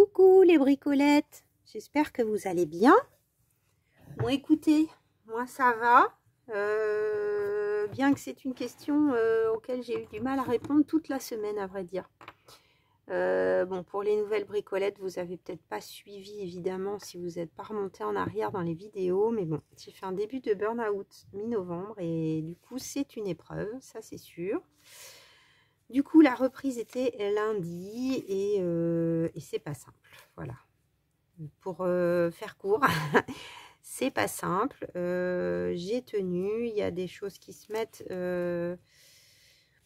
Coucou les bricolettes, j'espère que vous allez bien. Bon écoutez, moi ça va, bien que c'est une question auquel j'ai eu du mal à répondre toute la semaine à vrai dire. Bon, pour les nouvelles bricolettes, vous avez peut-être pas suivi évidemment si vous n'êtes pas remonté en arrière dans les vidéos, mais bon, j'ai fait un début de burn-out mi-novembre et du coup c'est une épreuve, ça c'est sûr. Du coup, la reprise était lundi et c'est pas simple. Voilà. Pour faire court, c'est pas simple. J'ai tenu. Il y a des choses qui se mettent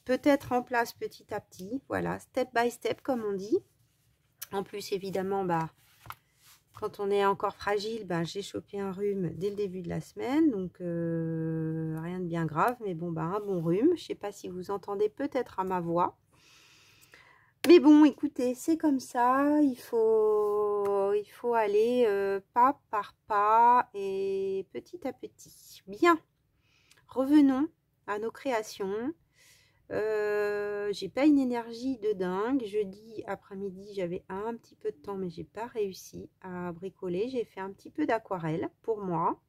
peut-être en place petit à petit. Voilà, step by step, comme on dit. En plus, évidemment, quand on est encore fragile, j'ai chopé un rhume dès le début de la semaine. Donc, rien de bien grave. Mais bon, un bon rhume. Je sais pas si vous entendez peut-être à ma voix. Mais bon, écoutez, c'est comme ça, il faut aller pas par pas et petit à petit. Bien, revenons à nos créations. J'ai pas une énergie de dingue. Jeudi après-midi, j'avais un petit peu de temps, mais j'ai pas réussi à bricoler. J'ai fait un petit peu d'aquarelle pour moi.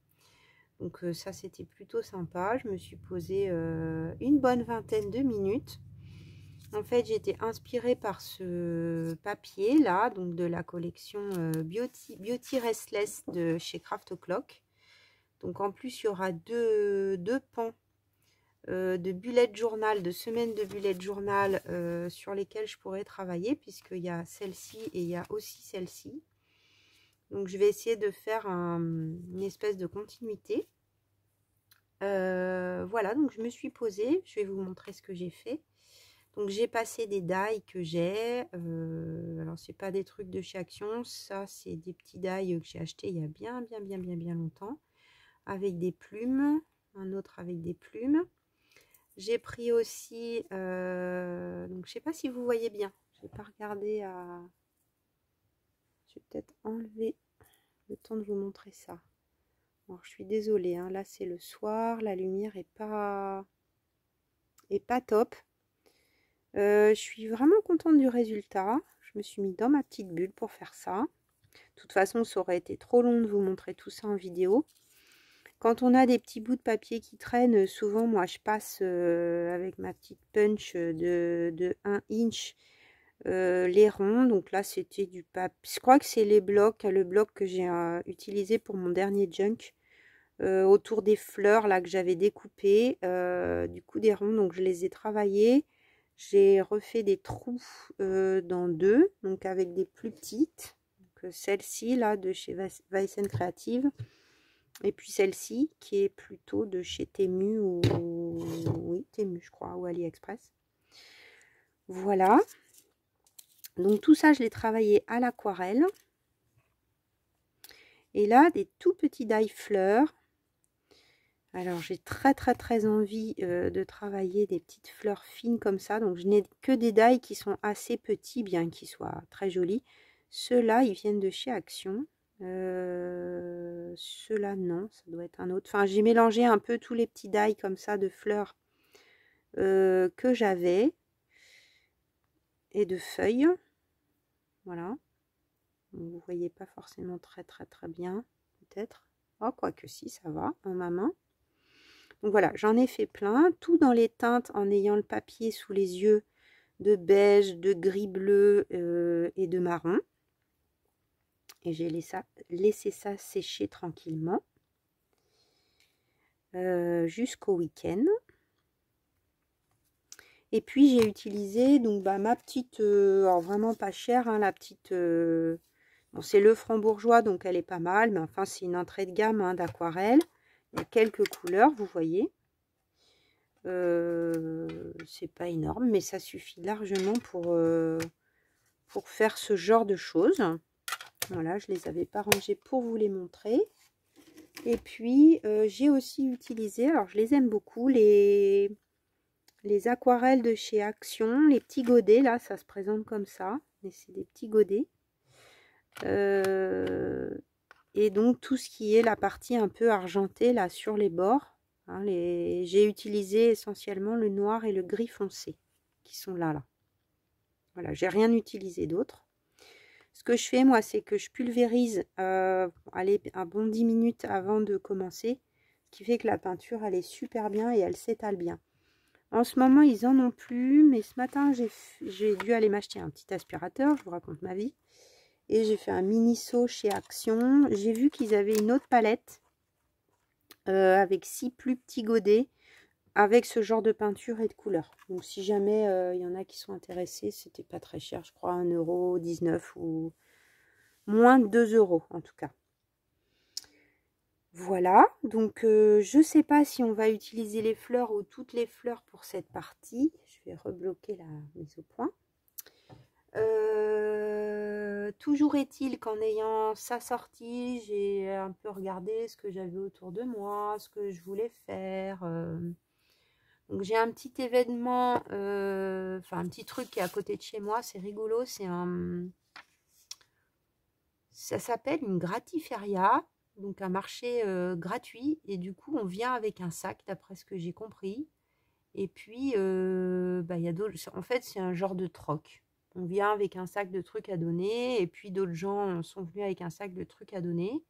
Donc ça, c'était plutôt sympa. Je me suis posée une bonne vingtaine de minutes. En fait, j'ai été inspirée par ce papier là, donc de la collection Beauty Restless de chez Craft O'Clock. Donc en plus, il y aura deux pans de bullet journal, de semaines de bullet journal sur lesquels je pourrais travailler, puisqu'il y a celle-ci et il y a aussi celle-ci. Donc je vais essayer de faire une espèce de continuité. Voilà, donc je me suis posée, je vais vous montrer ce que j'ai fait. Donc j'ai passé des die que j'ai, alors c'est pas des trucs de chez Action, ça c'est des petits die que j'ai acheté il y a bien longtemps, avec des plumes, un autre avec des plumes. J'ai pris aussi, donc je sais pas si vous voyez bien, je vais pas regarder à, je vais peut-être enlever le temps de vous montrer ça. Alors je suis désolée, hein, là c'est le soir, la lumière est pas top. Je suis vraiment contente du résultat. Je me suis mis dans ma petite bulle pour faire ça. De toute façon, ça aurait été trop long de vous montrer tout ça en vidéo. Quand on a des petits bouts de papier qui traînent, souvent, moi, je passe avec ma petite punch de 1 inch les ronds. Donc là, c'était du papier. Je crois que c'est le bloc que j'ai utilisé pour mon dernier junk. Autour des fleurs là que j'avais découpé. Du coup, des ronds. Donc, je les ai travaillés. J'ai refait des trous dans deux, donc avec des plus petites. Celle-ci là de chez Weissen Creative. Et puis celle-ci qui est plutôt de chez Temu ou oui, Temu je crois, ou AliExpress. Voilà. Donc tout ça, je l'ai travaillé à l'aquarelle. Et là, des tout petits die fleurs. Alors j'ai très envie de travailler des petites fleurs fines comme ça. Donc je n'ai que des die qui sont assez petits, bien qu'ils soient très jolis. Ceux-là, ils viennent de chez Action. Ceux-là, non, ça doit être un autre. Enfin, j'ai mélangé un peu tous les petits die comme ça de fleurs que j'avais. Et de feuilles. Voilà. Vous voyez pas forcément très bien, peut-être. Oh, quoique si, ça va en ma main. Donc voilà, j'en ai fait plein, tout dans les teintes en ayant le papier sous les yeux de beige, de gris bleu et de marron. Et j'ai laissé ça sécher tranquillement jusqu'au week-end. Et puis j'ai utilisé donc ma petite, alors vraiment pas chère, hein, la petite, bon c'est le Franc-Bourgeois donc elle est pas mal, mais enfin c'est une entrée de gamme hein, d'aquarelle. Il y a quelques couleurs, vous voyez. C'est pas énorme, mais ça suffit largement pour faire ce genre de choses. Voilà, je les avais pas rangées pour vous les montrer. Et puis j'ai aussi utilisé, alors je les aime beaucoup, les aquarelles de chez Action, les petits godets, là ça se présente comme ça, mais c'est des petits godets. Et donc tout ce qui est la partie un peu argentée là sur les bords. Hein, j'ai utilisé essentiellement le noir et le gris foncé qui sont là. Voilà, j'ai rien utilisé d'autre. Ce que je fais, moi, c'est que je pulvérise allez, un bon 10 minutes avant de commencer. Ce qui fait que la peinture, elle est super bien et elle s'étale bien. En ce moment, ils en ont plus, mais ce matin, j'ai dû aller m'acheter un petit aspirateur, je vous raconte ma vie. Et j'ai fait un mini saut chez Action. J'ai vu qu'ils avaient une autre palette avec 6 plus petits godets, avec ce genre de peinture et de couleur. Donc si jamais il y en a qui sont intéressés, c'était pas très cher, je crois 1,19 € ou moins de 2 € en tout cas. Voilà, donc je sais pas si on va utiliser les fleurs ou toutes les fleurs pour cette partie. Je vais rebloquer la mise au point. Toujours est-il qu'en ayant ça sorti, j'ai un peu regardé ce que j'avais autour de moi, ce que je voulais faire. Donc j'ai un petit événement, enfin un petit truc qui est à côté de chez moi, c'est rigolo, ça s'appelle une gratiféria, donc un marché gratuit, et du coup on vient avec un sac d'après ce que j'ai compris. Et puis bah, y a d'autres, en fait c'est un genre de troc. On vient avec un sac de trucs à donner, et puis d'autres gens sont venus avec un sac de trucs à donner.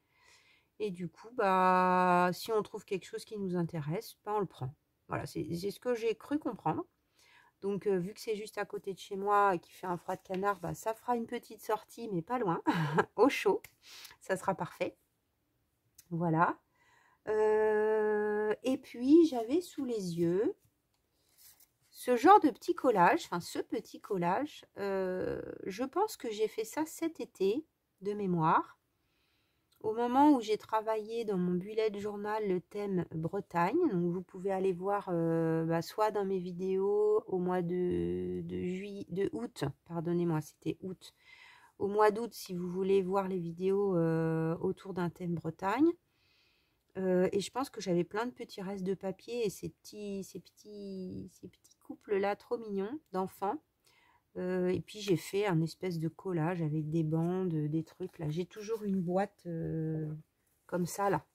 Et du coup, bah, si on trouve quelque chose qui nous intéresse, bah, on le prend. Voilà, c'est ce que j'ai cru comprendre. Donc, vu que c'est juste à côté de chez moi et qu'il fait un froid de canard, bah, ça fera une petite sortie, mais pas loin, au chaud. Ça sera parfait. Voilà. Et puis, j'avais sous les yeux ce genre de petit collage, enfin ce petit collage. Je pense que j'ai fait ça cet été, de mémoire. Au moment où j'ai travaillé dans mon bullet journal le thème Bretagne, donc vous pouvez aller voir bah, soit dans mes vidéos au mois de août, pardonnez-moi, c'était août, au mois d'août si vous voulez voir les vidéos autour d'un thème Bretagne. Et je pense que j'avais plein de petits restes de papier et ces petits couples là trop mignons d'enfants. Et puis j'ai fait un espèce de collage avec des bandes, des trucs là. J'ai toujours une boîte comme ça là,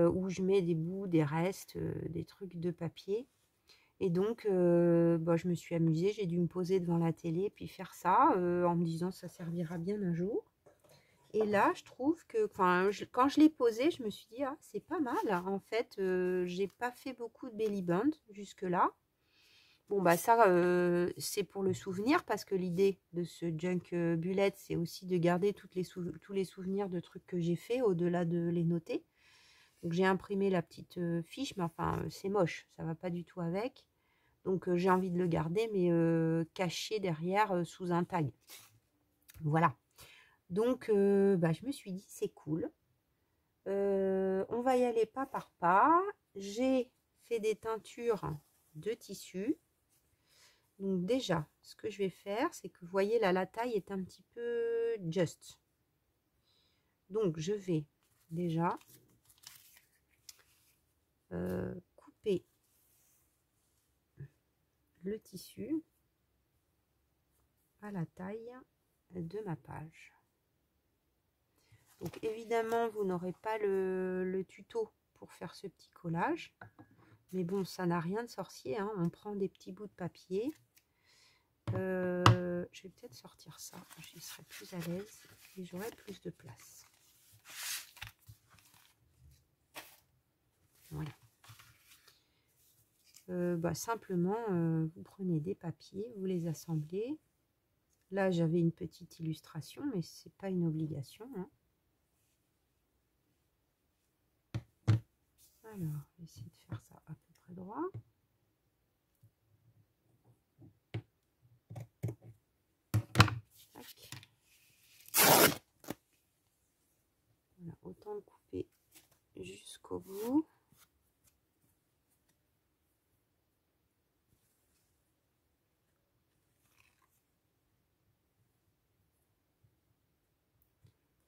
où je mets des bouts, des restes, des trucs de papier. Et donc bah, je me suis amusée, j'ai dû me poser devant la télé puis faire ça en me disant ça servira bien un jour. Et là je trouve que quand je l'ai posé, je me suis dit ah c'est pas mal. En fait j'ai pas fait beaucoup de belly band jusque là. Bon, bah ça, c'est pour le souvenir, parce que l'idée de ce junk bullet, c'est aussi de garder tous les souvenirs de trucs que j'ai fait, au-delà de les noter. Donc j'ai imprimé la petite fiche, mais enfin, c'est moche, ça va pas du tout avec. Donc j'ai envie de le garder, mais caché derrière, sous un tag. Voilà. Donc bah, je me suis dit, c'est cool. On va y aller pas par pas. J'ai fait des teintures de tissu. Donc déjà, ce que je vais faire, c'est que vous voyez là, la taille est un petit peu juste. Donc je vais déjà couper le tissu à la taille de ma page. Donc évidemment, vous n'aurez pas le tuto pour faire ce petit collage. Mais bon, ça n'a rien de sorcier, hein. On prend des petits bouts de papier. Je vais peut-être sortir ça, j'y serai plus à l'aise et j'aurai plus de place. Voilà. Bah, simplement, vous prenez des papiers, vous les assemblez. Là, j'avais une petite illustration, mais c'est pas une obligation, hein. Alors, je vais essayer de faire ça à peu près droit. Tac. Voilà, autant le couper jusqu'au bout.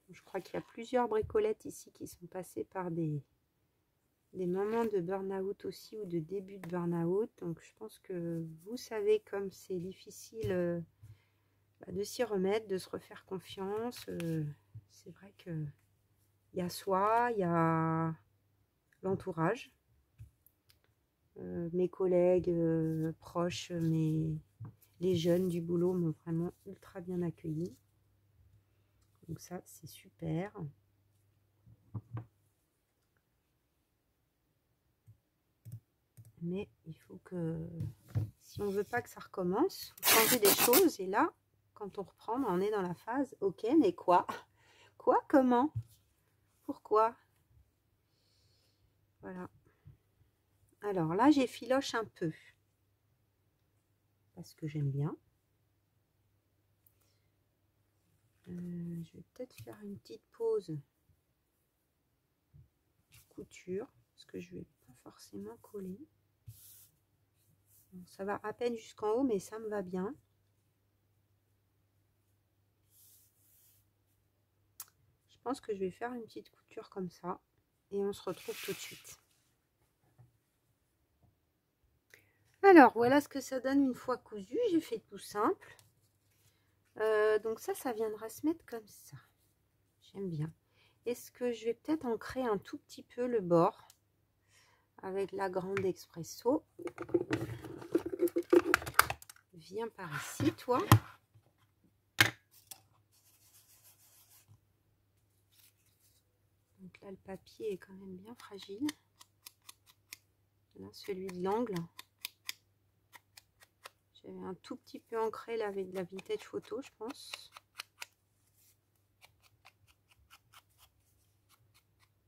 Je crois qu'il y a plusieurs bricolettes ici qui sont passées par des moments de burn-out aussi, ou de début de burn-out. Donc je pense que vous savez comme c'est difficile de s'y remettre, de se refaire confiance. C'est vrai que il y a soi, il y a l'entourage, mes collègues proches, les jeunes du boulot m'ont vraiment ultra bien accueilli. Donc ça, c'est super. Mais il faut que, si on veut pas que ça recommence, faut changer des choses. Et là, quand on reprend, on est dans la phase, ok, mais quoi? Quoi? Comment? Pourquoi? Voilà. Alors là, j'effiloche un peu. Parce que j'aime bien. Je vais peut-être faire une petite pause couture. Parce que je vais pas forcément coller. Ça va à peine jusqu'en haut, mais ça me va bien. Je pense que je vais faire une petite couture comme ça. Et on se retrouve tout de suite. Alors, voilà ce que ça donne une fois cousu. J'ai fait tout simple. Donc ça viendra se mettre comme ça. J'aime bien. Est-ce que je vais peut-être ancrer un tout petit peu le bord avec la grande expresso. Viens par ici, toi. Donc là, le papier est quand même bien fragile. Là, celui de l'angle. J'avais un tout petit peu ancré là avec de la vintage photo, je pense.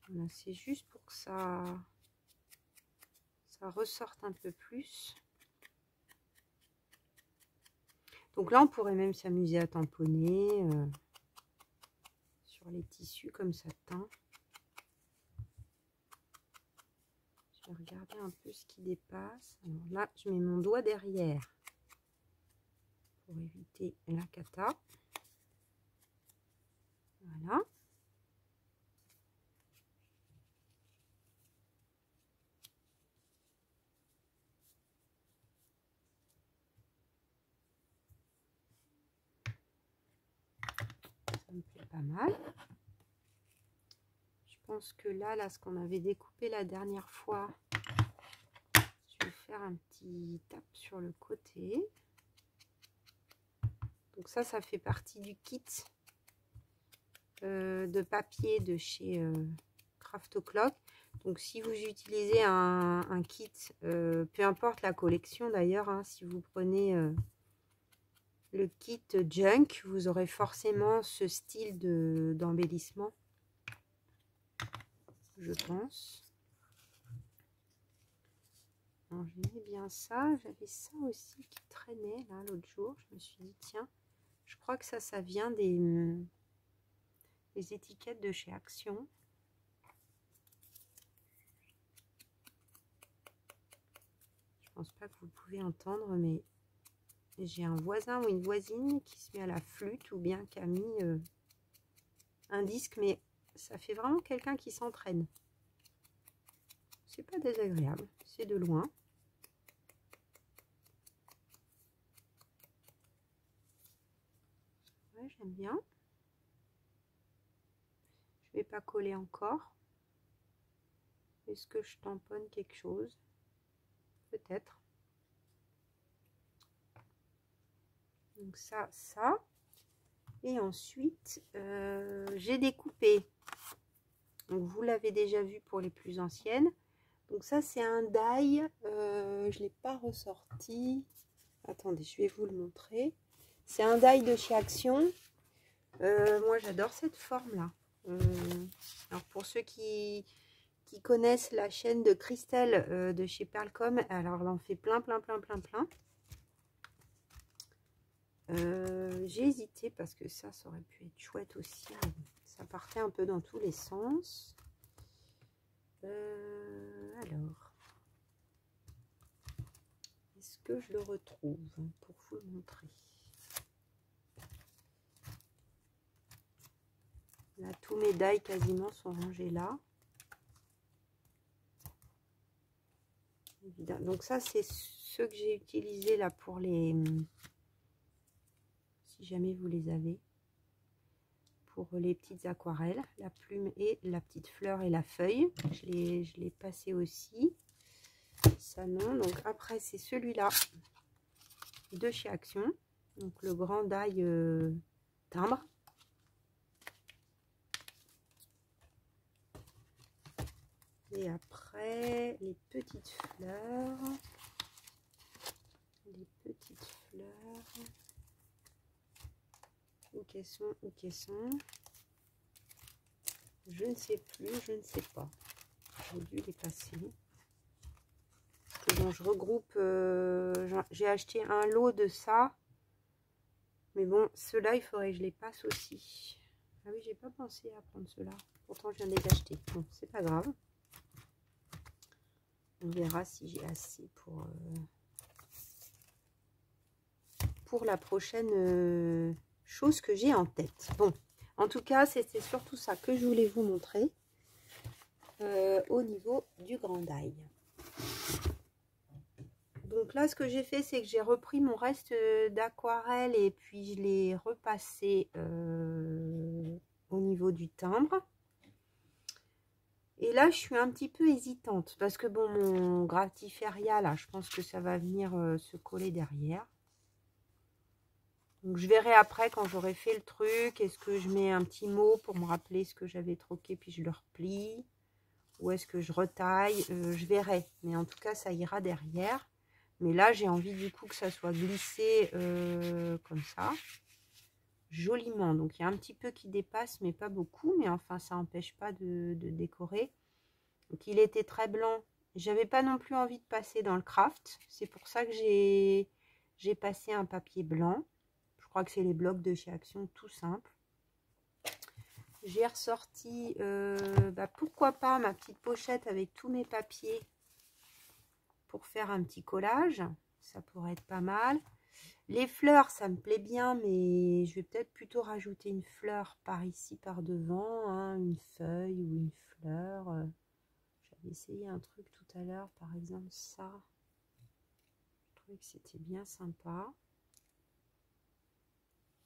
Voilà, c'est juste pour que ça ressorte un peu plus. Donc là, on pourrait même s'amuser à tamponner sur les tissus comme ça teint. Je vais regarder un peu ce qui dépasse. Alors là, je mets mon doigt derrière pour éviter la cata. Voilà. Ça me plaît pas mal. Je pense que là, ce qu'on avait découpé la dernière fois, je vais faire un petit tape sur le côté. Donc ça fait partie du kit de papier de chez Craft O'Clock. Donc si vous utilisez un kit, peu importe la collection d'ailleurs, hein, si vous prenez le kit Junk, vous aurez forcément ce style d'embellissement, je pense. J'aimais bien ça. J'avais ça aussi qui traînait là l'autre jour. Je me suis dit, tiens, je crois que ça vient des étiquettes de chez Action. Je pense pas que vous pouvez entendre, mais j'ai un voisin ou une voisine qui se met à la flûte ou bien qui a mis un disque, mais ça fait vraiment quelqu'un qui s'entraîne. C'est pas désagréable, c'est de loin. Ouais, j'aime bien. Je vais pas coller encore. Est-ce que je tamponne quelque chose? Peut-être. Donc ça. Et ensuite, j'ai découpé. Donc vous l'avez déjà vu pour les plus anciennes. Donc ça, c'est un die. Je ne l'ai pas ressorti. Attendez, je vais vous le montrer. C'est un die de chez Action. Moi, j'adore cette forme-là. Alors pour ceux qui connaissent la chaîne de Christelle de chez Pearlcom, alors elle en fait plein. J'ai hésité parce que ça aurait pu être chouette aussi. Ça partait un peu dans tous les sens. Alors, est-ce que je le retrouve pour vous le montrer? Là, tous mes die quasiment sont rangés là. Donc ça, c'est ceux que j'ai utilisés là pour les... Si jamais vous les avez. Pour les petites aquarelles, la plume et la petite fleur et la feuille. Je l'ai passé aussi. Ça non. Donc après, c'est celui-là de chez Action. Donc le grand die timbre. Et après, les petites fleurs. Les petites fleurs. Où qu'elles sont? Où qu'elles sont? Je ne sais plus, je ne sais pas. J'ai dû les passer. Bon, je regroupe. J'ai acheté un lot de ça. Mais bon, ceux-là, il faudrait que je les passe aussi. Ah oui, j'ai pas pensé à prendre ceux-là. Pourtant, je viens de les acheter. Bon, c'est pas grave. On verra si j'ai assez pour la prochaine chose que j'ai en tête. Bon, en tout cas, c'était surtout ça que je voulais vous montrer au niveau du grand die. Donc là, ce que j'ai fait, c'est que j'ai repris mon reste d'aquarelle et puis je l'ai repassé au niveau du timbre. Et là, je suis un petit peu hésitante parce que bon, mon gratiféria, là, je pense que ça va venir se coller derrière. Donc, je verrai après quand j'aurai fait le truc. Est-ce que je mets un petit mot pour me rappeler ce que j'avais troqué, puis je le replie? Ou est-ce que je retaille? Je verrai. Mais en tout cas, ça ira derrière. Mais là, j'ai envie du coup que ça soit glissé comme ça. Joliment. Donc, il y a un petit peu qui dépasse, mais pas beaucoup. Mais enfin, ça n'empêche pas de décorer. Donc, il était très blanc. J'avais pas non plus envie de passer dans le craft. C'est pour ça que j'ai passé un papier blanc. Je crois que c'est les blocs de chez Action, tout simple. J'ai ressorti, pourquoi pas, ma petite pochette avec tous mes papiers pour faire un petit collage. Ça pourrait être pas mal. Les fleurs, ça me plaît bien, mais je vais peut-être plutôt rajouter une fleur par ici, par devant, hein, une feuille ou une fleur. J'avais essayé un truc tout à l'heure, par exemple ça. Je trouvais que c'était bien sympa.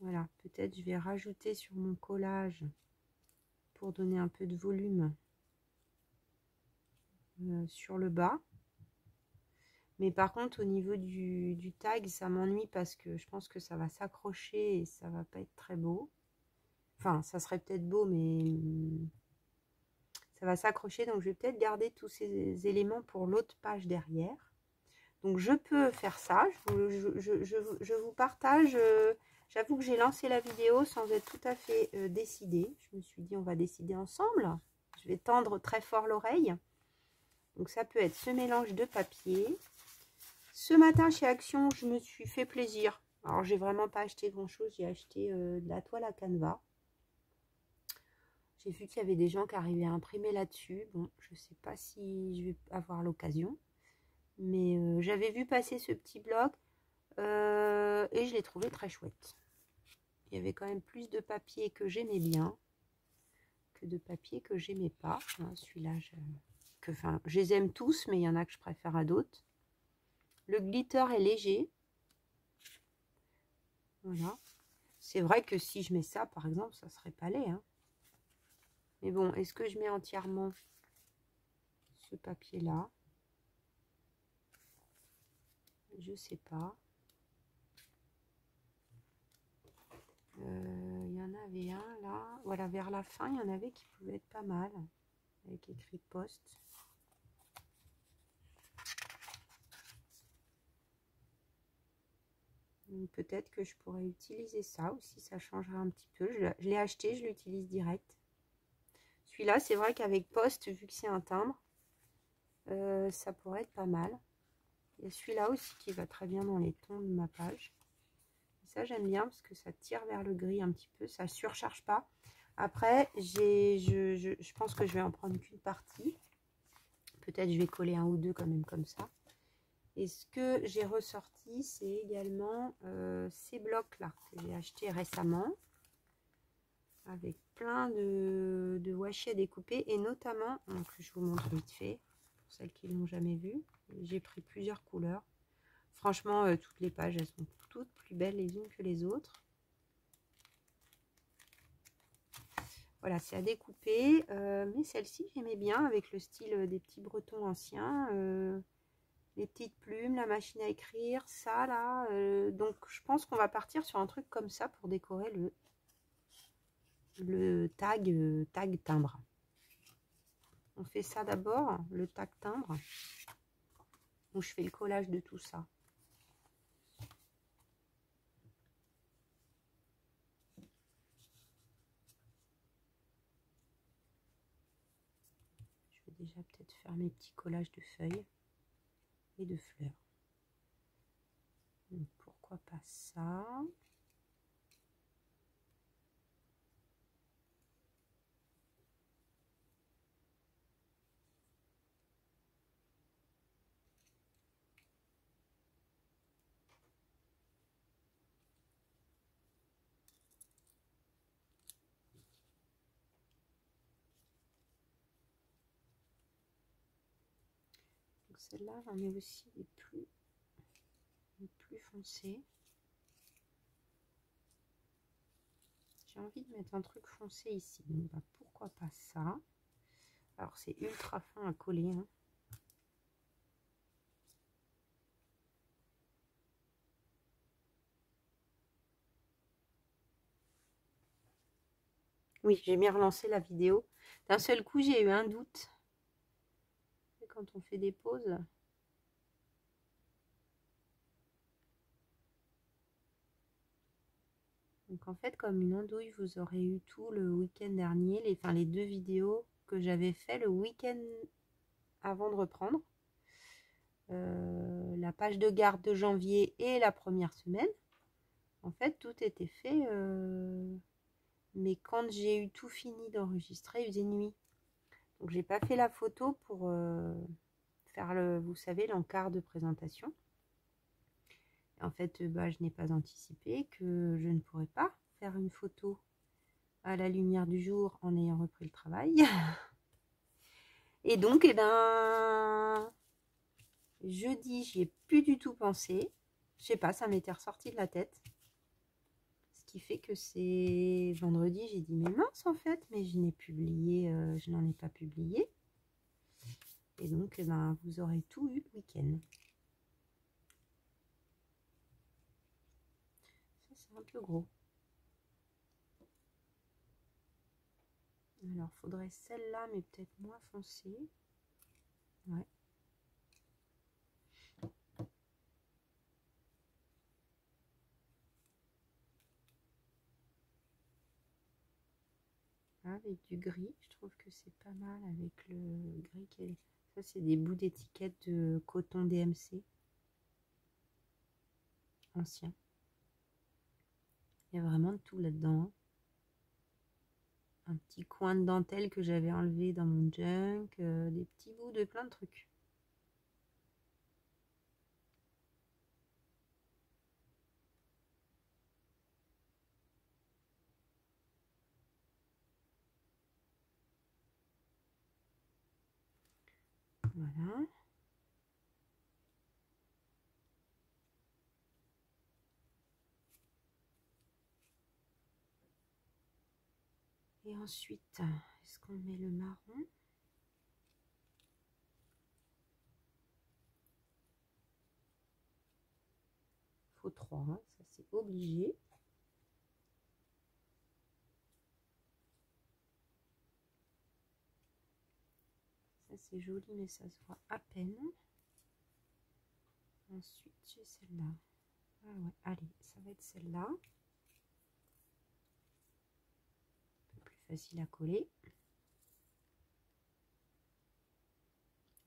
Voilà, peut-être je vais rajouter sur mon collage pour donner un peu de volume sur le bas. Mais par contre, au niveau du tag, ça m'ennuie parce que je pense que ça va s'accrocher et ça va pas être très beau. Enfin, ça serait peut-être beau, mais ça va s'accrocher. Donc, je vais peut-être garder tous ces éléments pour l'autre page derrière. Donc, je peux faire ça. Je vous partage... J'avoue que j'ai lancé la vidéo sans être tout à fait décidée. Je me suis dit, on va décider ensemble. Je vais tendre très fort l'oreille. Donc, ça peut être ce mélange de papier. Ce matin, chez Action, je me suis fait plaisir. Alors, j'ai vraiment pas acheté grand-chose. J'ai acheté de la toile à canevas. J'ai vu qu'il y avait des gens qui arrivaient à imprimer là-dessus. Bon, je sais pas si je vais avoir l'occasion. Mais j'avais vu passer ce petit bloc. Et je l'ai trouvé très chouette. Il y avait quand même plus de papier que j'aimais bien que de papier que j'aimais pas. Celui-là, je les aime tous, mais il y en a que je préfère à d'autres. Le glitter est léger. Voilà. C'est vrai que si je mets ça, par exemple, ça serait pas laid. Hein. Mais bon, est-ce que je mets entièrement ce papier-là? Je sais pas. Il y en avait un là, voilà, vers la fin, il y en avait qui pouvaient être pas mal, avec écrit poste. Peut-être que je pourrais utiliser ça aussi, ça changerait un petit peu. Je l'ai acheté, je l'utilise direct. Celui-là, c'est vrai qu'avec poste, vu que c'est un timbre, ça pourrait être pas mal. Il y a celui-là aussi qui va très bien dans les tons de ma page. Ça, j'aime bien parce que ça tire vers le gris un petit peu. Ça ne surcharge pas. Après, je pense que je vais en prendre qu'une partie. Peut-être je vais coller un ou deux quand même comme ça. Et ce que j'ai ressorti, c'est également ces blocs-là que j'ai achetés récemment. Avec plein de washi à découper. Et notamment, donc je vous montre vite fait, pour celles qui ne l'ont jamais vu. J'ai pris plusieurs couleurs. Franchement, toutes les pages, elles sont toutes plus belles les unes que les autres. Voilà, c'est à découper. Mais celle-ci, j'aimais bien avec le style des petits bretons anciens. Les petites plumes, la machine à écrire, ça là. Donc, je pense qu'on va partir sur un truc comme ça pour décorer le tag timbre. On fait ça d'abord, le tac timbre, où je fais le collage de tout ça. Je vais déjà peut-être faire mes petits collages de feuilles et de fleurs. Donc, pourquoi pas ça? Celle-là, j'en ai aussi des plus foncés. J'ai envie de mettre un truc foncé ici. Donc, bah, pourquoi pas ça? Alors, c'est ultra fin à coller. Hein. Oui, j'ai bien relancé la vidéo. D'un seul coup, j'ai eu un doute. Quand on fait des pauses. Donc en fait, comme une andouille, vous aurez eu tout le week-end dernier, les 2 vidéos que j'avais fait le week-end avant de reprendre. La page de garde de janvier et la première semaine. En fait, tout était fait. Mais quand j'ai eu tout fini d'enregistrer, il faisait nuit. Donc j'ai pas fait la photo pour faire vous savez, l'encart de présentation. En fait, je n'ai pas anticipé que je ne pourrais pas faire une photo à la lumière du jour en ayant repris le travail. Et donc, jeudi, j'y ai plus du tout pensé. Je sais pas, ça m'était ressorti de la tête. Ce qui fait que c'est vendredi, j'ai dit, mais mince en fait, mais je n'ai publié, je n'en ai pas publié. Et donc, vous aurez tout eu le week-end. Ça, c'est un peu gros. Alors, faudrait celle-là, mais peut-être moins foncée. Ouais. Avec du gris, je trouve que c'est pas mal avec le gris qui est... Ça, c'est des bouts d'étiquette de coton DMC. Ancien. Il y a vraiment de tout là-dedans. Un petit coin de dentelle que j'avais enlevé dans mon junk. Des petits bouts de plein de trucs. Voilà. Et ensuite, est-ce qu'on met le marron? Faut 3, hein, ça c'est obligé. Ça c'est joli, mais ça se voit à peine. Ensuite, j'ai celle-là. Ah ouais, allez, ça va être celle-là. Un peu plus facile à coller.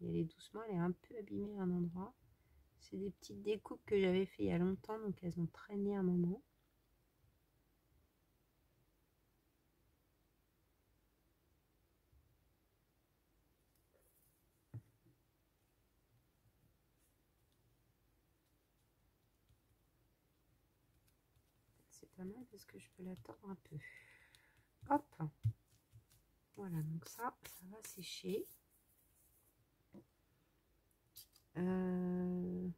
Et elle est doucement, elle est un peu abîmée à un endroit. C'est des petites découpes que j'avais fait il y a longtemps, donc elles ont traîné un moment. C'est pas mal parce que je peux la tordre un peu. Hop, voilà, donc ça va sécher. Non,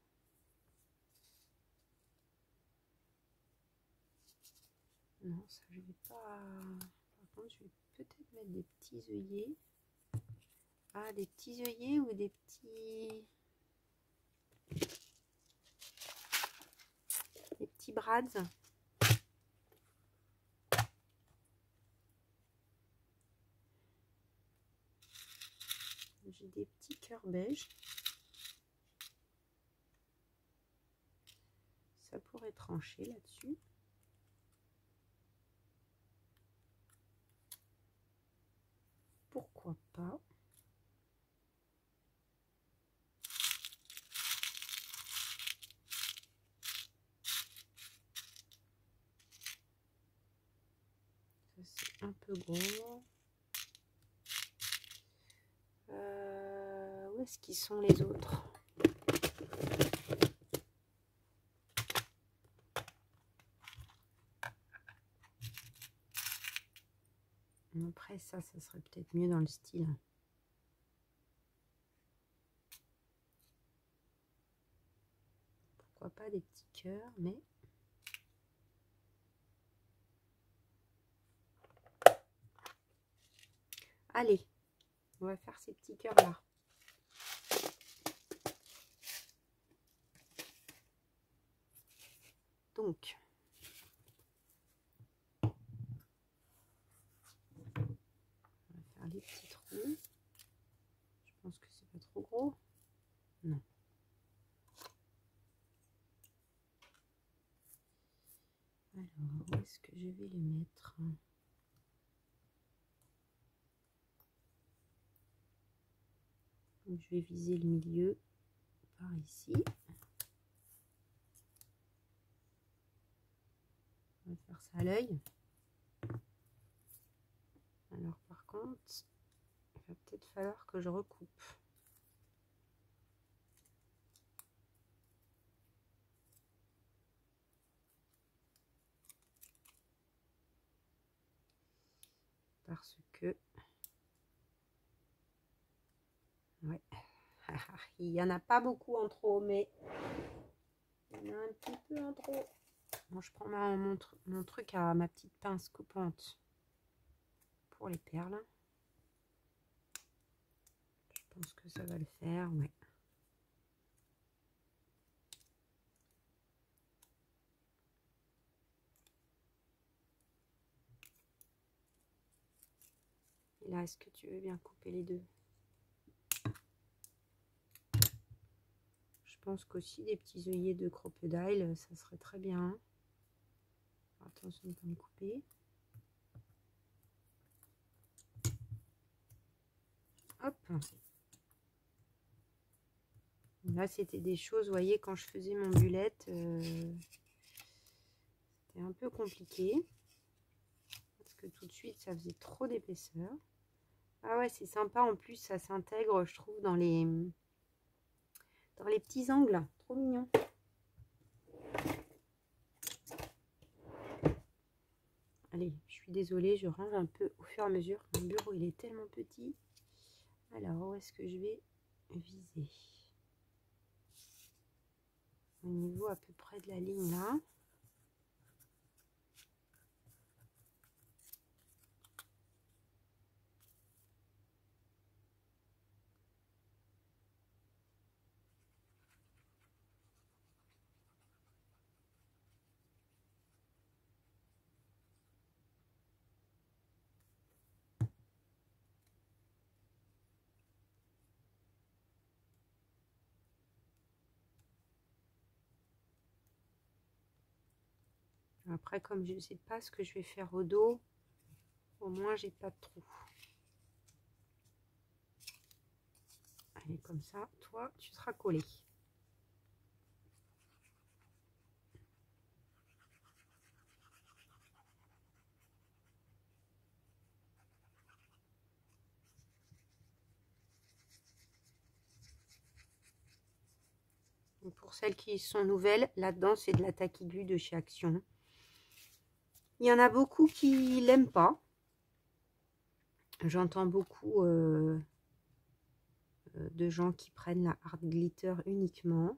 ça je vais pas. Par contre, je vais peut-être mettre des petits œillets. Ah, des petits œillets ou des petits brads. des petits cœurs beige. Ça pourrait trancher là-dessus. Pourquoi pas? Ça c'est un peu gros. Où est-ce qu'ils sont les autres? Après ça serait peut-être mieux dans le style. Pourquoi pas des petits cœurs, mais... Allez, on va faire ces petits cœurs là. Donc, on va faire les petits trous. Je pense que c'est pas trop gros. Non. Alors, où est-ce que je vais les mettre? Donc, je vais viser le milieu par ici. On va faire ça à l'œil. Alors par contre, il va peut-être falloir que je recoupe. Parce que... Ouais. Il n'y en a pas beaucoup en trop, mais il y en a un petit peu en trop. Bon, je prends mon truc à ma petite pince coupante pour les perles. Je pense que ça va le faire, ouais. Et là, est-ce que tu veux bien couper les deux? Je pense qu'aussi des petits œillets de crocodile, ça serait très bien. Attention de ne pas me couper. Hop. Là, c'était des choses, vous voyez, quand je faisais mon bullet, c'était un peu compliqué. Parce que tout de suite, ça faisait trop d'épaisseur. Ah ouais, c'est sympa. En plus, ça s'intègre, je trouve, dans les petits angles. Trop mignon. Allez, je suis désolée, je range un peu au fur et à mesure. Mon bureau, il est tellement petit. Alors, où est-ce que je vais viser? Au niveau à peu près de la ligne là. Après, comme je ne sais pas ce que je vais faire au dos, au moins j'ai pas de trou. Allez, comme ça, toi, tu seras collé. Pour celles qui sont nouvelles, là-dedans, c'est de la tacky glue de chez Action. Il y en a beaucoup qui l'aiment pas. J'entends beaucoup de gens qui prennent la hard glitter uniquement.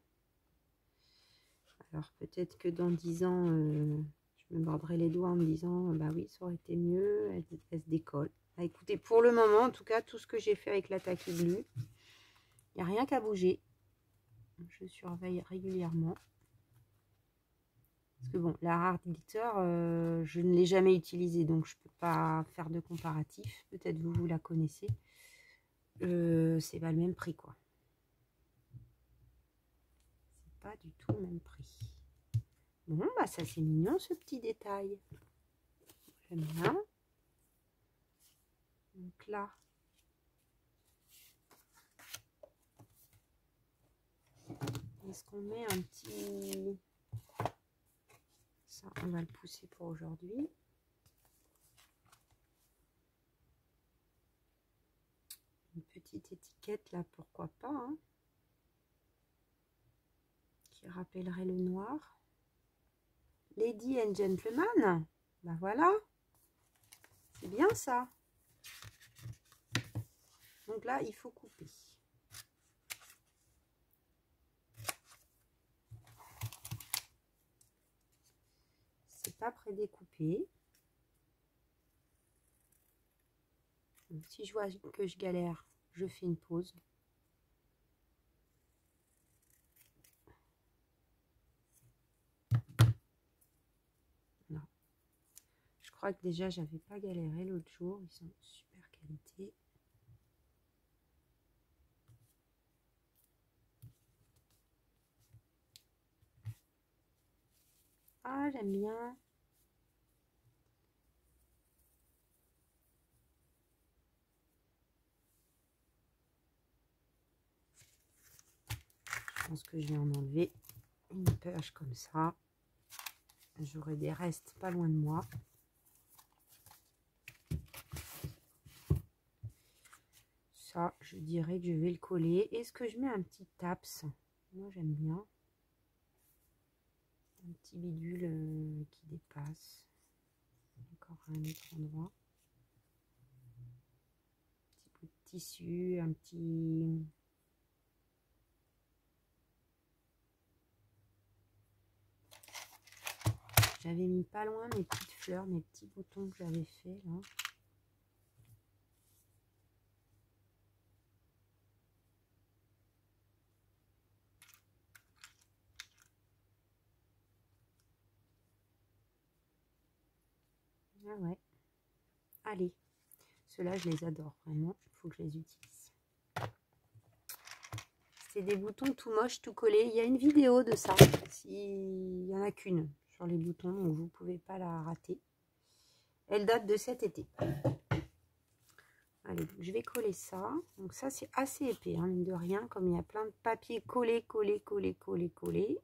Alors peut-être que dans 10 ans, je me mordrai les doigts en me disant bah oui, ça aurait été mieux, elle se décolle. Bah, écoutez, pour le moment, en tout cas, tout ce que j'ai fait avec la tacky glue, il n'y a rien qu'à bouger. Je surveille régulièrement. Parce que bon, la hard glitter, je ne l'ai jamais utilisée, donc je ne peux pas faire de comparatif. Peut-être vous la connaissez. c'est pas le même prix, quoi. C'est pas du tout le même prix. Bon, bah ça c'est mignon ce petit détail. J'aime bien. Donc là, est-ce qu'on met un petit... Ça, on va le pousser pour aujourd'hui. Une petite étiquette là, pourquoi pas, hein, qui rappellerait le noir. Lady and Gentleman, ben voilà, c'est bien ça. Donc là, il faut couper. C'est pas prédécoupé. Donc, si je vois que je galère, je fais une pause. Non. Je crois que déjà, j'avais pas galéré l'autre jour. Ils sont super qualité. Ah, j'aime bien. Je pense que je vais en enlever une page comme ça. J'aurai des restes pas loin de moi. Ça, je dirais que je vais le coller. Est-ce que je mets un petit taps? Moi, j'aime bien. Un petit bidule qui dépasse. Encore un autre endroit. Un petit bout de tissu, un petit... J'avais mis pas loin mes petites fleurs, mes petits boutons que j'avais fait là. Ah ouais. Allez. Ceux-là, je les adore vraiment. Il faut que je les utilise. C'est des boutons tout moches, tout collés. Il y a une vidéo de ça. Il n'y en a qu'une sur les boutons, donc vous ne pouvez pas la rater. Elle date de cet été. Allez, je vais coller ça. Donc ça, c'est assez épais, hein, mine de rien, comme il y a plein de papier collé, collé, collé, collé, collé.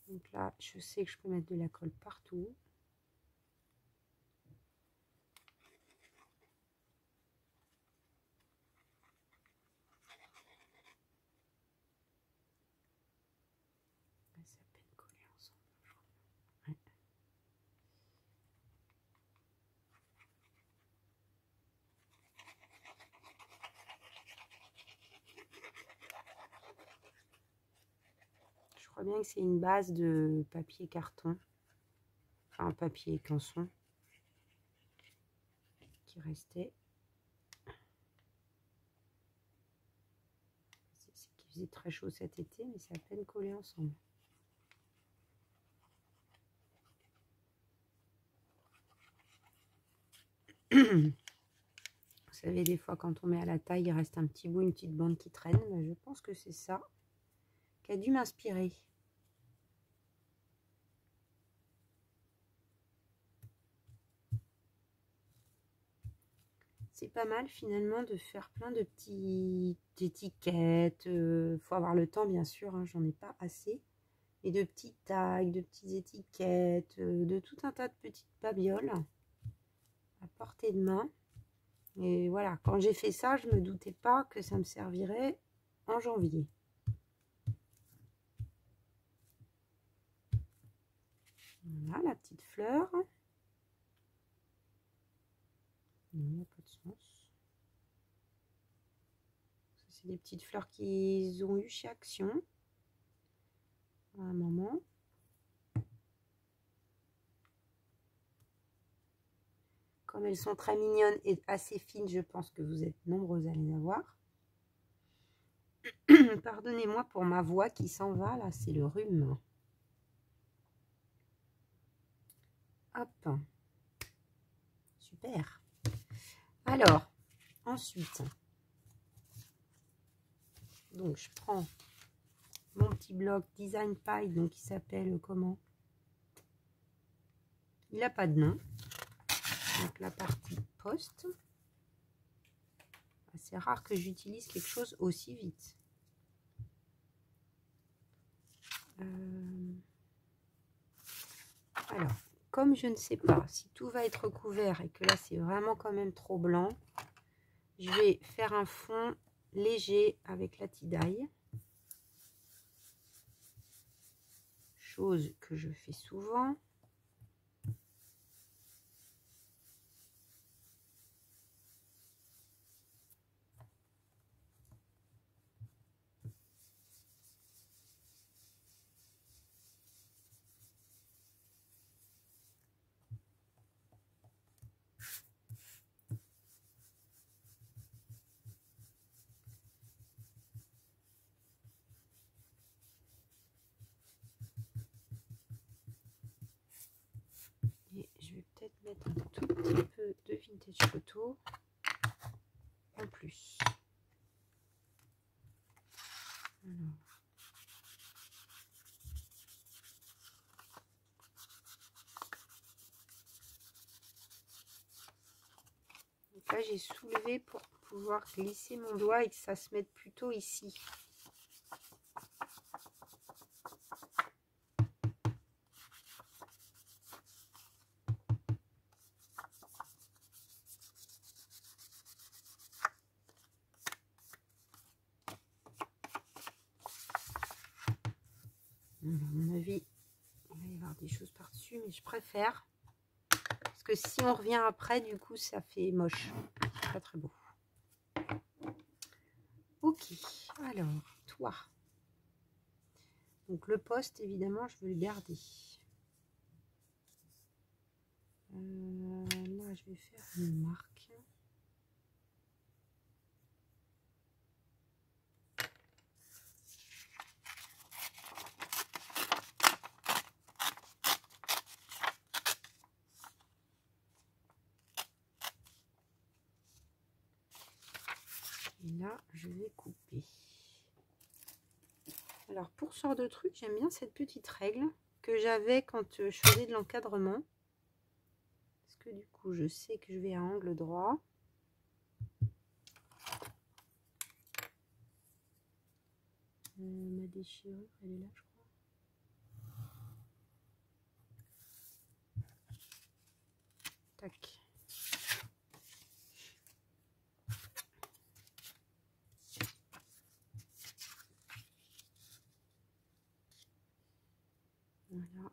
Donc là, je sais que je peux mettre de la colle partout. C'est à peine collé ensemble. Ouais. Je crois bien que c'est une base de papier carton. Enfin, papier canson qui restait. C'est qu'il faisait très chaud cet été, mais c'est à peine collé ensemble. Vous savez, des fois, quand on met à la taille, il reste un petit bout, une petite bande qui traîne. Mais je pense que c'est ça qui a dû m'inspirer. C'est pas mal finalement de faire plein de petites étiquettes. Faut avoir le temps, bien sûr, hein, j'en ai pas assez. Et de petits tags, de petites étiquettes, de tout un tas de petites babioles à portée de main. Et voilà, quand j'ai fait ça, je me doutais pas que ça me servirait en janvier. Voilà la petite fleur. Non, il n'y a pas de sens. C'est des petites fleurs qu'ils ont eu chez Action à un moment. Comme elles sont très mignonnes et assez fines, je pense que vous êtes nombreux à les avoir. Pardonnez-moi pour ma voix qui s'en va, là, c'est le rhume. Hop. Super. Alors, Ensuite, donc je prends mon petit bloc Design Pie, donc qui s'appelle comment? Il n'a pas de nom. Donc la partie poste. C'est rare que j'utilise quelque chose aussi vite. Alors, comme je ne sais pas si tout va être couvert et que là c'est vraiment quand même trop blanc, je vais faire un fond léger avec la tie-dye. Chose que je fais souvent. Et je vais peut-être mettre un tout petit peu de vintage photo en plus. Alors. Donc là, j'ai soulevé pour pouvoir glisser mon doigt et que ça se mette plutôt ici. À mon avis, il va y avoir des choses par-dessus, mais je préfère. Parce que si on revient après, du coup, ça fait moche. C'est pas très beau. Ok, alors, toi. Donc le poste, évidemment, je veux le garder. Là, je vais faire une marque. Et là, je vais couper. Alors, pour ce genre de truc, j'aime bien cette petite règle que j'avais quand je faisais de l'encadrement. Parce que du coup, je sais que je vais à angle droit. Ma déchirure, elle est là, je crois. Tac. Voilà,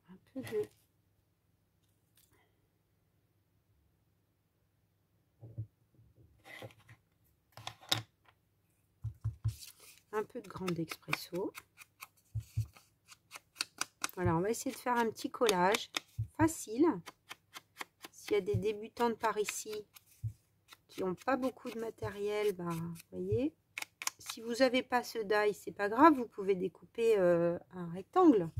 un peu de grande expresso. Voilà, on va essayer de faire un petit collage facile. S'il y a des débutantes par ici qui n'ont pas beaucoup de matériel, bah, vous voyez, si vous n'avez pas ce die, c'est pas grave, vous pouvez découper un rectangle,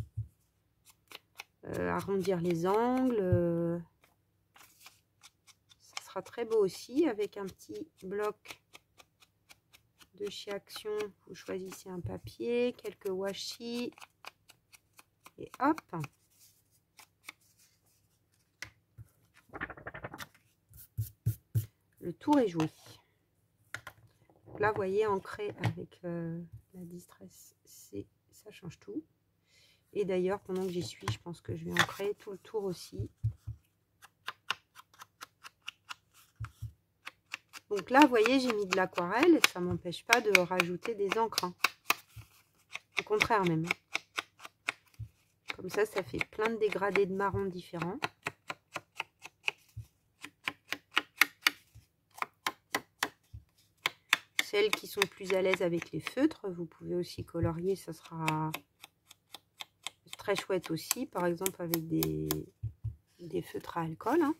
arrondir les angles, ça sera très beau aussi avec un petit bloc de chez Action. Vous choisissez un papier, quelques washi et hop. Le tour est joué. Donc là, vous voyez, ancré avec la Distress, ça change tout. Et d'ailleurs, pendant que j'y suis, je pense que je vais ancrer tout le tour aussi. Donc là, vous voyez, j'ai mis de l'aquarelle et ça ne m'empêche pas de rajouter des encres. Hein. Au contraire même. Comme ça fait plein de dégradés de marron différents. Celles qui sont plus à l'aise avec les feutres, vous pouvez aussi colorier, ça sera très chouette aussi, par exemple avec des feutres à alcool. Hein.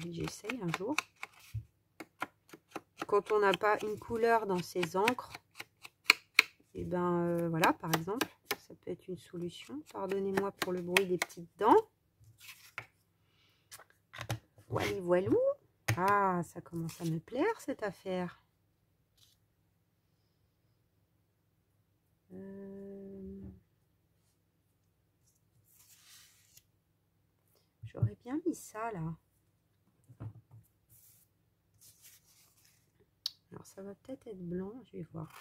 J'essaye un jour. Quand on n'a pas une couleur dans ses encres, et ben voilà, par exemple, ça peut être une solution. Pardonnez-moi pour le bruit des petites dents. Voilà, voilou. Ah, ça commence à me plaire cette affaire. J'aurais bien mis ça là. Alors ça va peut-être être blanc, je vais voir.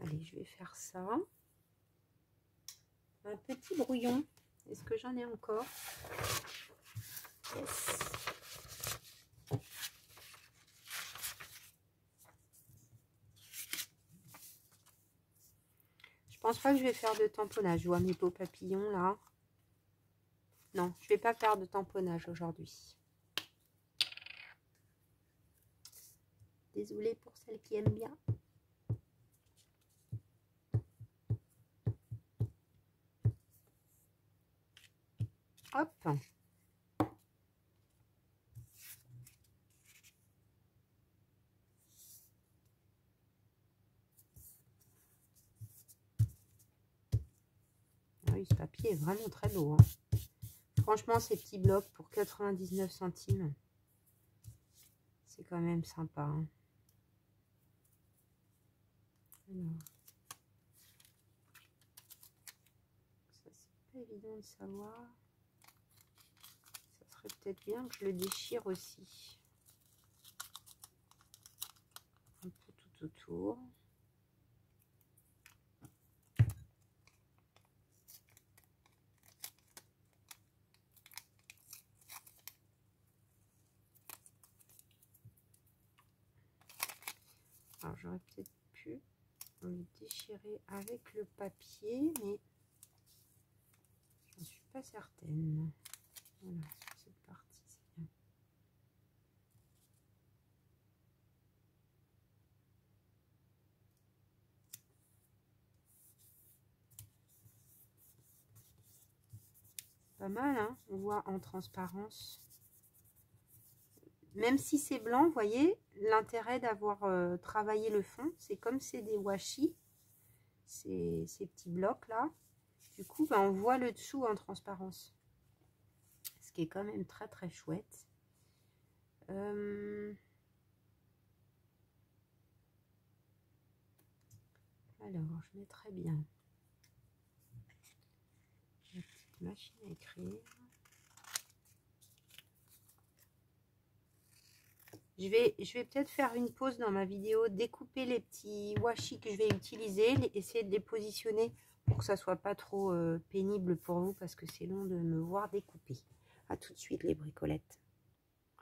Allez, je vais faire ça. Un petit brouillon. Est-ce que j'en ai encore? Yes. Je pense pas que je vais faire de tamponnage. Je vois mes beaux papillons là. Non, je vais pas faire de tamponnage aujourd'hui. Désolée pour celles qui aiment bien. Hop. Oui, ce papier est vraiment très beau. Hein. Franchement, ces petits blocs pour 99 centimes, c'est quand même sympa. Hein. Alors, ça, c'est pas évident de savoir. Ça serait peut-être bien que je le déchire aussi. Un peu tout autour. Alors j'aurais peut-être pu le déchirer avec le papier, mais je ne suis pas certaine. Voilà, sur cette partie, c'est bien. Pas mal, hein, on voit en transparence. Même si c'est blanc, vous voyez, l'intérêt d'avoir travaillé le fond, c'est comme c'est des washi, ces petits blocs là. Du coup, ben, on voit le dessous en transparence. Ce qui est quand même très très chouette. Alors, je mettrai bien la petite machine à écrire. Je vais peut-être faire une pause dans ma vidéo, découper les petits washi que je vais utiliser, essayer de les positionner pour que ça soit pas trop pénible pour vous parce que c'est long de me voir découper. À tout de suite les bricolettes.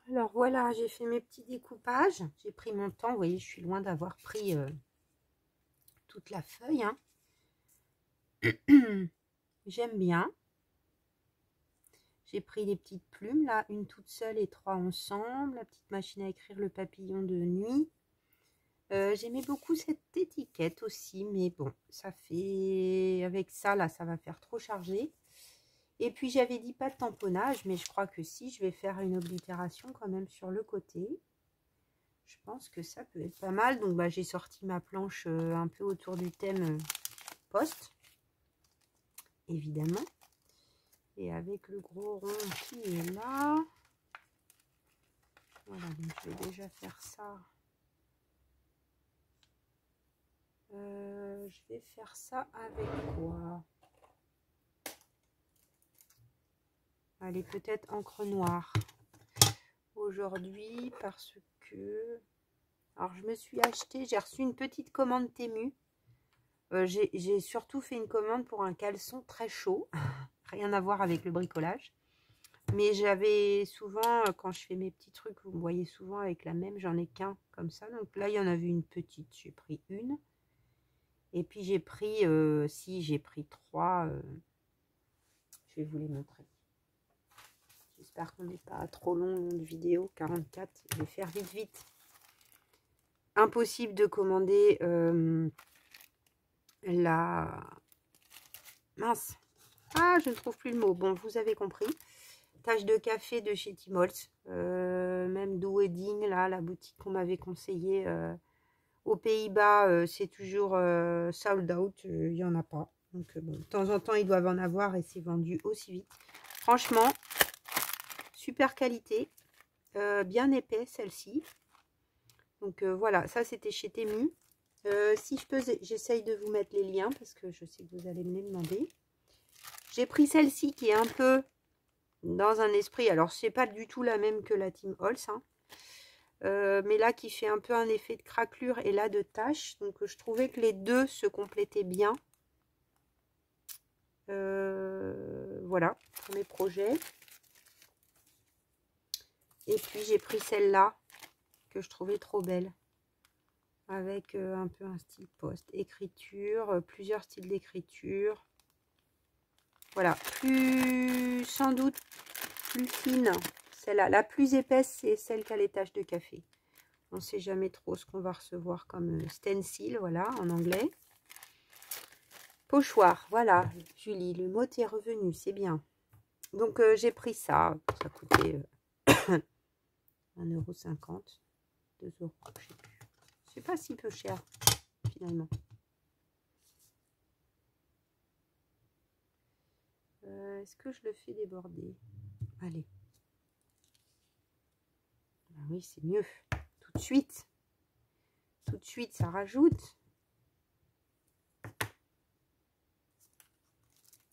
Alors voilà, j'ai fait mes petits découpages. J'ai pris mon temps, vous voyez, je suis loin d'avoir pris toute la feuille. Hein. J'aime bien. J'ai pris les petites plumes, là, une toute seule et 3 ensemble. La petite machine à écrire, le papillon de nuit. J'aimais beaucoup cette étiquette aussi, mais bon, ça fait... Avec ça, là, ça va faire trop chargé. Et puis, j'avais dit pas de tamponnage, mais je crois que si, je vais faire une oblitération quand même sur le côté. Je pense que ça peut être pas mal. Donc, bah, j'ai sorti ma planche un peu autour du thème poste, évidemment. Et avec le gros rond qui est là. Voilà, donc je vais déjà faire ça. Je vais faire ça avec quoi? Allez, peut-être encre noire. Aujourd'hui, parce que... Alors, je me suis acheté, j'ai reçu une petite commande Temu. J'ai surtout fait une commande pour un caleçon très chaud. Rien à voir avec le bricolage. Mais j'avais souvent, quand je fais mes petits trucs, vous me voyez souvent avec la même, j'en ai qu'un comme ça. Donc là, il y en avait une petite, j'ai pris une. Et puis j'ai pris, j'ai pris 3. Je vais vous les montrer. J'espère qu'on n'est pas trop long de vidéo. 44, je vais faire vite vite. Impossible de commander la... Mince. Ah, je ne trouve plus le mot. Bon, vous avez compris. Tache de café de chez Timols. Même Do Wedding, là, la boutique qu'on m'avait conseillée aux Pays-Bas, c'est toujours sold out. Il n'y en a pas. Donc, bon, de temps en temps, ils doivent en avoir et c'est vendu aussi vite. Franchement, super qualité. Bien épais, celle-ci. Donc, voilà, ça, c'était chez Temu. Si je peux, j'essaye de vous mettre les liens parce que je sais que vous allez me les demander. J'ai pris celle-ci qui est un peu dans un esprit, alors c'est pas du tout la même que la Tim Holtz, hein, mais là qui fait un peu un effet de craquelure et là de tache. Donc je trouvais que les deux se complétaient bien. Voilà, pour mes projets. Et puis j'ai pris celle-là que je trouvais trop belle. Avec un peu un style post, écriture, plusieurs styles d'écriture. Voilà, plus sans doute plus fine. Celle-là, la plus épaisse, c'est celle qui a les taches de café. On ne sait jamais trop ce qu'on va recevoir comme stencil, voilà, en anglais. Pochoir, voilà, Julie, le mot est revenu, c'est bien. Donc, j'ai pris ça. Ça coûtait 1,50 €, 2 €, je sais plus. C'est pas si peu cher, finalement. Est-ce que je le fais déborder? Allez. Ah oui, c'est mieux. Tout de suite. Tout de suite, ça rajoute.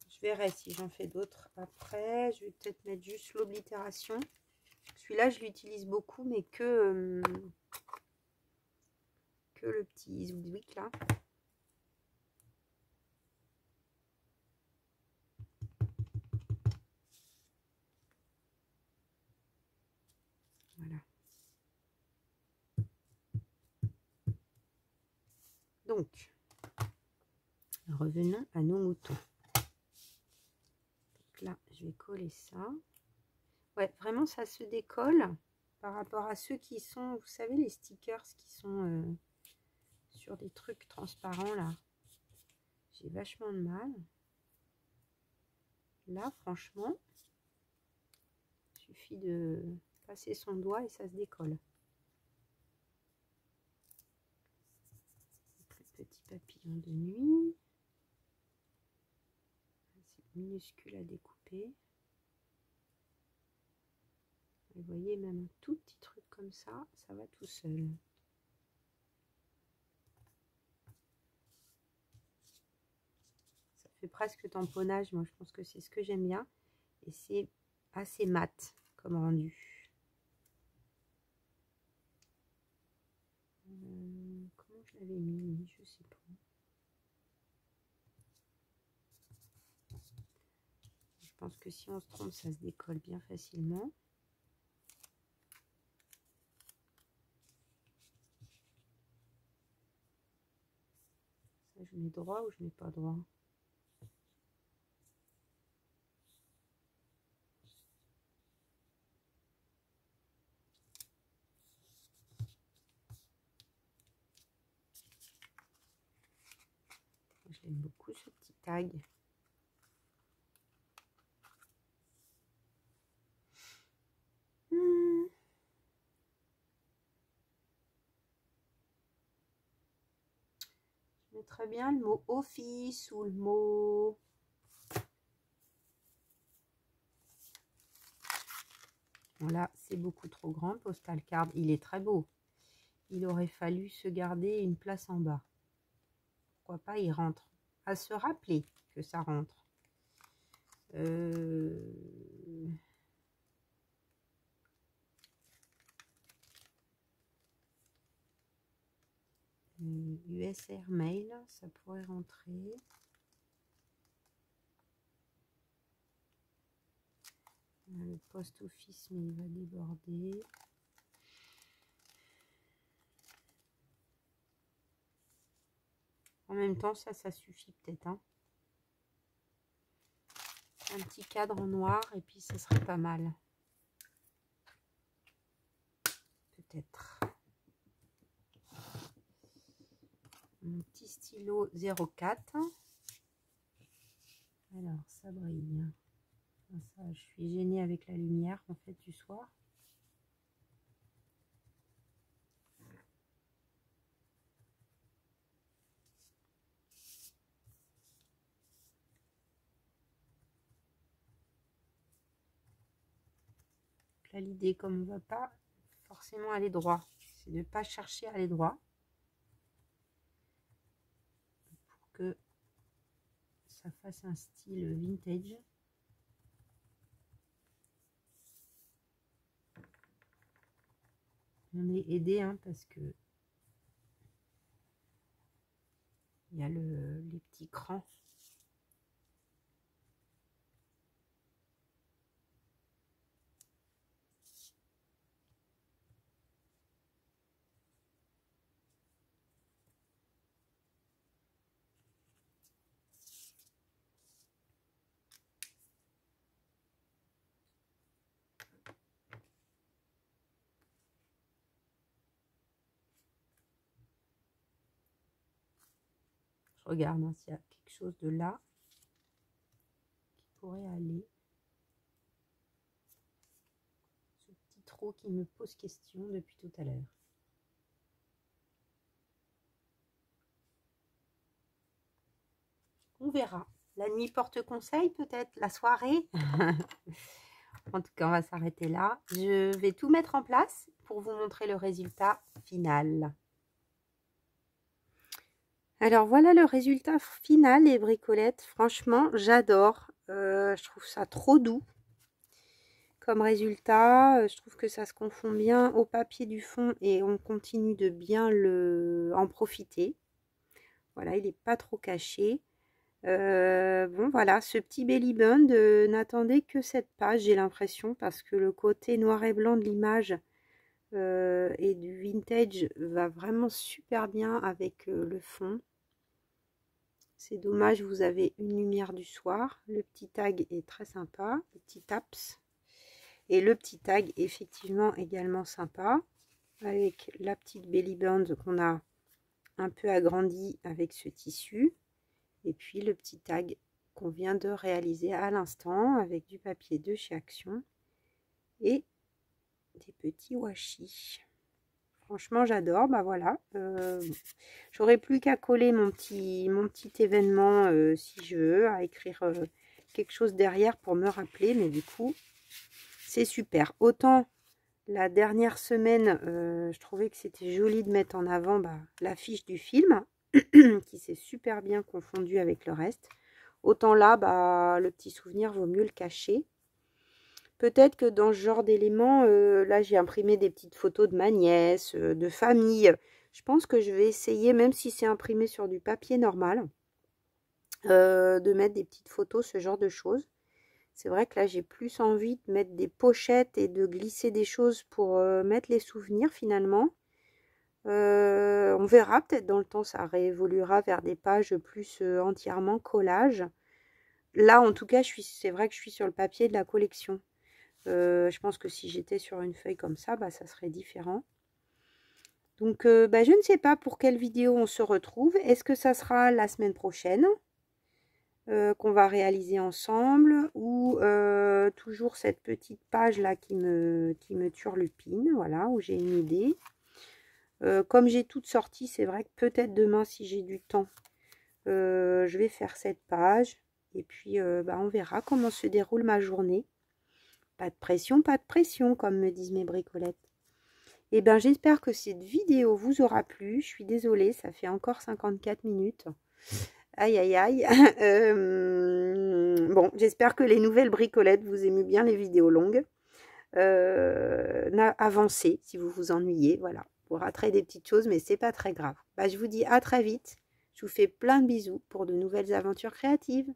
Je verrai si j'en fais d'autres après. Je vais peut-être mettre juste l'oblitération. Celui-là, je l'utilise beaucoup, mais que le petit Zoudwick là. Voilà. Donc, revenons à nos moutons. Donc là, je vais coller ça. Ouais, vraiment, ça se décolle par rapport à ceux qui sont, vous savez, les stickers qui sont sur des trucs transparents là. J'ai vachement de mal. Là, franchement, il suffit de passer son doigt et ça se décolle. Plus petit papillon de nuit. C'est minuscule à découper. Vous voyez, même un tout petit truc comme ça, ça va tout seul. Ça fait presque tamponnage, moi je pense que c'est ce que j'aime bien. Et c'est assez mat comme rendu. Comment je l'avais mis? Je sais pas. Je pense que si on se trompe, ça se décolle bien facilement. Ça, je mets droit ou je mets pas droit? J'aime beaucoup ce petit tag. Je mets très bien le mot office ou le mot... Voilà, c'est beaucoup trop grand, postal card. Il est très beau. Il aurait fallu se garder une place en bas. Pourquoi pas, il rentre. À se rappeler que ça rentre. USR mail, ça pourrait rentrer. Le post office, mais il va déborder. En même temps, ça suffit peut-être. Hein. Un petit cadre en noir et puis ça serait pas mal. Peut-être. mon petit stylo 04. Alors, ça brille. Ça, je suis gênée avec la lumière en fait du soir. Là, l'idée, comme on ne va pas forcément aller droit, c'est de ne pas chercher à aller droit pour que ça fasse un style vintage. On est aidé parce que il y a les petits crans. Je regarde s'il y a quelque chose de là qui pourrait aller. Ce petit trou qui me pose question depuis tout à l'heure. On verra. La nuit porte conseil, peut-être la soirée. En tout cas, on va s'arrêter là. Je vais tout mettre en place pour vous montrer le résultat final. Alors voilà le résultat final, les bricolettes. Franchement, j'adore. Je trouve ça trop doux comme résultat. Je trouve que ça se confond bien au papier du fond et on continue de bien en profiter. Voilà, il n'est pas trop caché. Bon voilà, ce petit belly band n'attendait que cette page, j'ai l'impression, parce que le côté noir et blanc de l'image et du vintage va vraiment super bien avec le fond. C'est dommage, vous avez une lumière du soir. Le petit tag est très sympa, le petit taps. Et le petit tag, effectivement, également sympa, avec la petite belly band qu'on a un peu agrandie avec ce tissu. Et puis le petit tag qu'on vient de réaliser à l'instant avec du papier de chez Action et des petits washi. Franchement, j'adore. Bah voilà. J'aurais plus qu'à coller mon petit événement si je veux, à écrire quelque chose derrière pour me rappeler. Mais du coup, c'est super. Autant la dernière semaine, je trouvais que c'était joli de mettre en avant l'affiche du film qui s'est super bien confondu avec le reste. Autant là, le petit souvenir vaut mieux le cacher. Peut-être que dans ce genre d'éléments, là j'ai imprimé des petites photos de ma nièce, de famille. Je pense que je vais essayer, même si c'est imprimé sur du papier normal, de mettre des petites photos, ce genre de choses. C'est vrai que là j'ai plus envie de mettre des pochettes et de glisser des choses pour mettre les souvenirs finalement. On verra, peut-être dans le temps ça réévoluera vers des pages plus entièrement collage. Là en tout cas c'est vrai que je suis sur le papier de la collection. Je pense que si j'étais sur une feuille comme ça, ça serait différent. Donc je ne sais pas pour quelle vidéo on se retrouve. Est-ce que ça sera la semaine prochaine qu'on va réaliser ensemble, ou toujours cette petite page là qui me turlupine, voilà, où j'ai une idée. Comme j'ai toutes sorties, c'est vrai que peut-être demain, si j'ai du temps, je vais faire cette page. Et puis, on verra comment se déroule ma journée. Pas de pression, comme me disent mes bricolettes. Et j'espère que cette vidéo vous aura plu. Je suis désolée, ça fait encore 54 minutes. Aïe, aïe, aïe. Bon, j'espère que les nouvelles bricolettes, vous aimez bien les vidéos longues. Avancez si vous vous ennuyez, voilà. Vous raterez des petites choses, mais c'est pas très grave. Je vous dis à très vite. Je vous fais plein de bisous pour de nouvelles aventures créatives.